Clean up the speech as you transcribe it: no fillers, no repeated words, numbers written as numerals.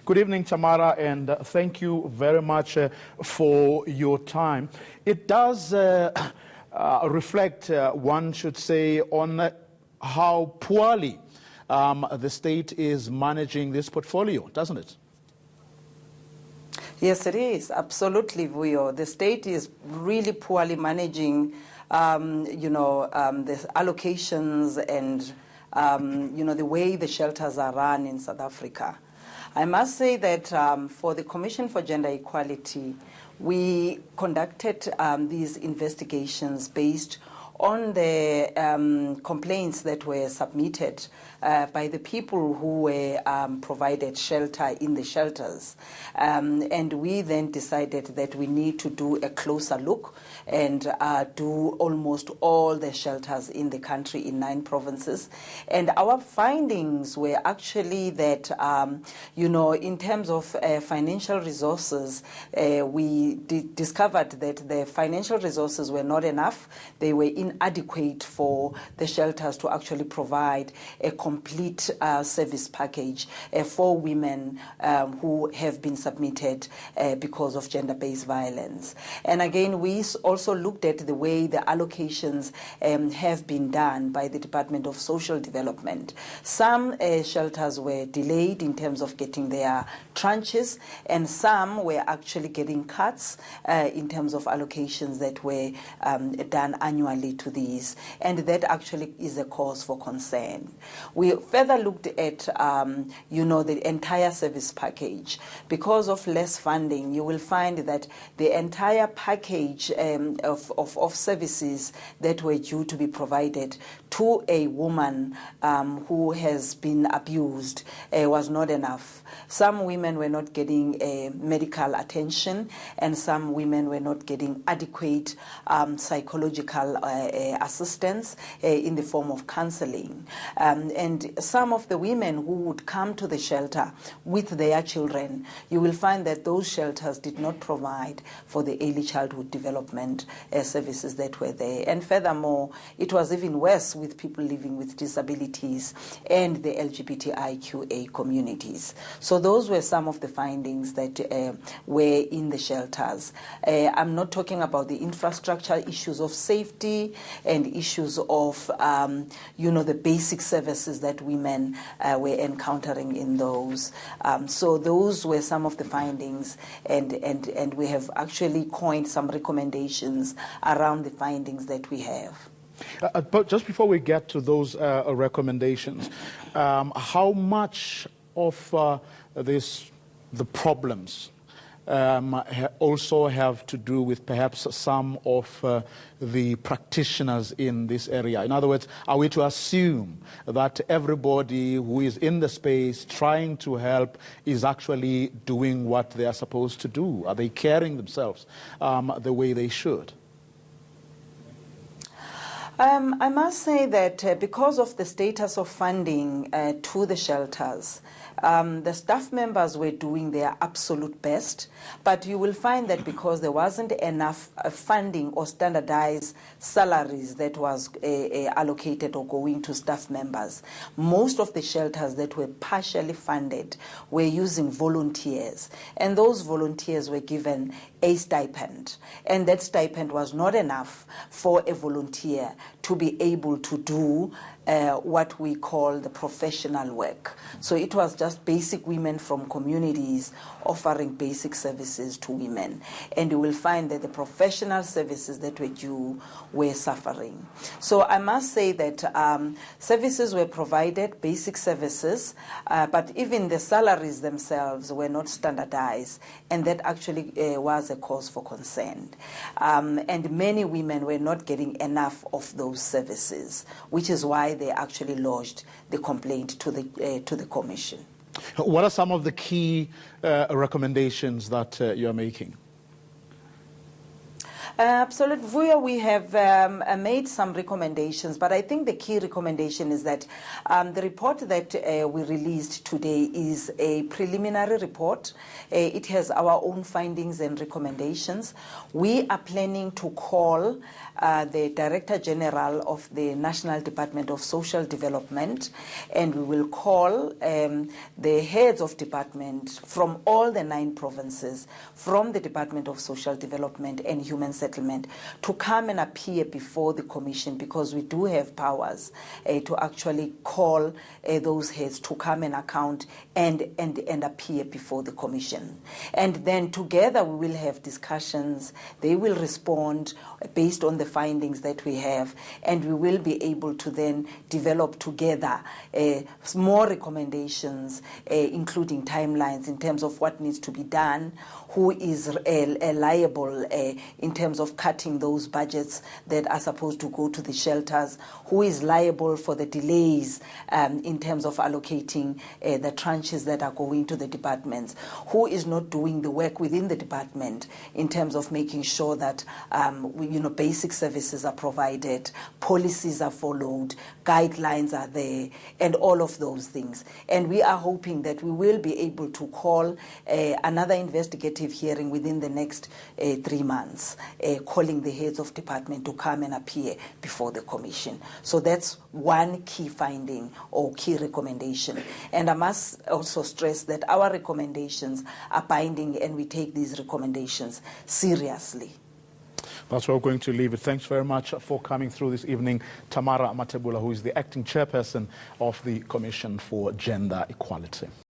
Good evening, Tamara, and thank you very much for your time. It does reflect, one should say, on how poorly the state is managing this portfolio, doesn't it? Yes, it is. Absolutely, Vuyo. The state is really poorly managing, the allocations and, the way the shelters are run in South Africa. I must say that for the Commission for Gender Equality, we conducted these investigations based on the complaints that were submitted by the people who were provided shelter in the shelters. And we then decided that we need to do a closer look and do almost all the shelters in the country in 9 provinces. And our findings were actually that, in terms of financial resources, we discovered that the financial resources were not enough. They were inadequate for the shelters to actually provide a complete service package for women who have been submitted because of gender-based violence. And again, we also looked at the way the allocations have been done by the Department of Social Development. Some shelters were delayed in terms of getting their tranches, and some were actually getting cuts in terms of allocations that were done annually to these, and that actually is a cause for concern. We further looked at, the entire service package. Because of less funding, you will find that the entire package of services that were due to be provided to a woman who has been abused was not enough. Some women were not getting medical attention, and some women were not getting adequate psychological assistance in the form of counseling. And some of the women who would come to the shelter with their children, you will find that those shelters did not provide for the early childhood development services that were there. And furthermore, it was even worse with people living with disabilities and the LGBTIQA communities. So those were some of the findings that were in the shelters. I'm not talking about the infrastructure issues of safety and issues of, the basic services that women were encountering in those. So those were some of the findings, and we have actually coined some recommendations around the findings that we have. But just before we get to those recommendations, how much of the problems also have to do with perhaps some of the practitioners in this area? In other words, are we to assume that everybody who is in the space trying to help is actually doing what they are supposed to do? Are they caring themselves the way they should? I must say that because of the status of funding to the shelters, the staff members were doing their absolute best, but you will find that because there wasn't enough funding or standardized salaries that was allocated or going to staff members, most of the shelters that were partially funded were using volunteers, and those volunteers were given a stipend, and that stipend was not enough for a volunteer to be able to do what we call the professional work. So it was just basic women from communities offering basic services to women. And you will find that the professional services that were due were suffering. So I must say that services were provided, basic services, but even the salaries themselves were not standardized. And that actually was a cause for concern. And many women were not getting enough of those services, which is why they actually lodged the complaint to the Commission. What are some of the key recommendations that you're making? Absolutely. Vuyo, we have made some recommendations, but I think the key recommendation is that the report that we released today is a preliminary report. It has our own findings and recommendations. We are planning to call the Director General of the National Department of Social Development, and we will call the heads of department from all the 9 provinces, from the Department of Social Development and Human Settlement, to come and appear before the Commission, because we do have powers to actually call those heads to come and account and appear before the Commission. And then together we will have discussions. They will respond based on the findings that we have, and we will be able to then develop together more recommendations, including timelines in terms of what needs to be done, who is liable in terms of cutting those budgets that are supposed to go to the shelters, who is liable for the delays in terms of allocating the tranches that are going to the departments, who is not doing the work within the department in terms of making sure that basic services are provided, policies are followed, guidelines are there, and all of those things. And we are hoping that we will be able to call another investigative hearing within the next 3 months, calling the heads of department to come and appear before the Commission. So that's one key finding or key recommendation. And I must also stress that our recommendations are binding, and we take these recommendations seriously. That's where we're going to leave it. Thanks very much for coming through this evening, Tamara Matebula, who is the acting chairperson of the Commission for Gender Equality.